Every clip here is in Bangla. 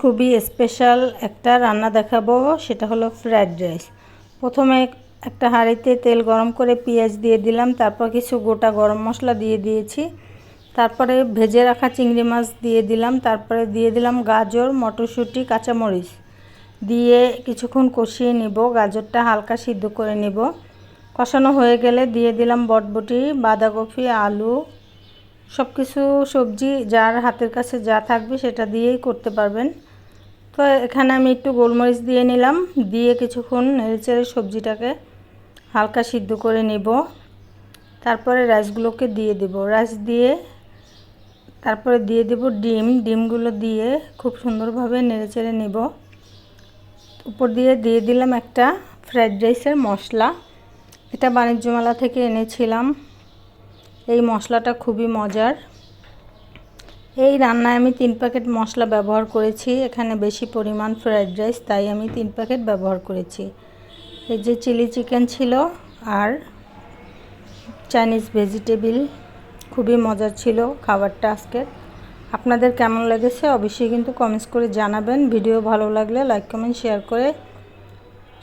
খুবই স্পেশাল একটা রান্না দেখাবো, সেটা হলো ফ্রাইড রাইস। প্রথমে একটা হাঁড়িতে তেল গরম করে পেঁয়াজ দিয়ে দিলাম, তারপর কিছু গোটা গরম মশলা দিয়ে দিয়েছি, তারপরে ভেজে রাখা চিংড়ি মাছ দিয়ে দিলাম, তারপরে দিয়ে দিলাম গাজর, মটরশুঁটি, কাঁচামরিচ দিয়ে কিছুক্ষণ কষিয়ে নিব। গাজরটা হালকা সিদ্ধ করে নিব। কষানো হয়ে গেলে দিয়ে দিলাম বটবটি, বাঁধাকপি, আলু, সব কিছু সবজি যার হাতের কাছে যা থাকবে সেটা দিয়েই করতে পারবেন। তো এখানে আমি একটু গোলমরিচ দিয়ে নিলাম, দিয়ে কিছুক্ষণ নেড়েচেড়ে সবজিটাকে হালকা সিদ্ধ করে নিব। তারপরে রাইসগুলোকে দিয়ে দেব, রাইস দিয়ে তারপরে দিয়ে দেব ডিমগুলো দিয়ে খুব সুন্দরভাবে নেড়েচেড়ে নিব। উপর দিয়ে দিলাম একটা ফ্রাইড রাইসের মশলা, এটা বাণিজ্য মেলা থেকে এনেছিলাম। এই মশলাটা খুবই মজার। এই রান্নায় আমি 3 প্যাকেট মশলা ব্যবহার করেছি। এখানে বেশি পরিমাণ ফ্রাইড রাইস, তাই আমি 3 প্যাকেট ব্যবহার করেছি। এই যে চিলি চিকেন ছিল আর চাইনিজ ভেজিটেবল, খুবই মজার ছিল খাবারটা আজকের। আপনাদের কেমন লেগেছে অবশ্যই কিন্তু কমেন্টস করে জানাবেন। ভিডিও ভালো লাগলে লাইক কমেন্ট শেয়ার করে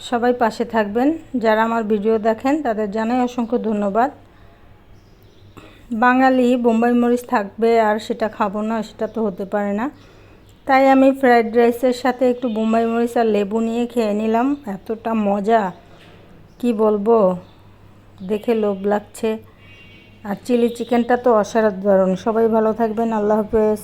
সবাই পাশে থাকবেন। যারা আমার ভিডিও দেখেন তাদের জানাই অসংখ্য ধন্যবাদ। বাঙালি বোম্বাই মরিচ থাকবে আর সেটা খাবো না, সেটা তো হতে পারে না। তাই আমি ফ্রাইড রাইসের সাথে একটু বোম্বাই মরিচ আর লেবু নিয়ে খেয়ে নিলাম। এতটা মজা কি বলবো, দেখে লোভ লাগছে। আর চিলি চিকেনটা তো অসাধারণ। সবাই ভালো থাকবেন। আল্লাহ হাফেজ।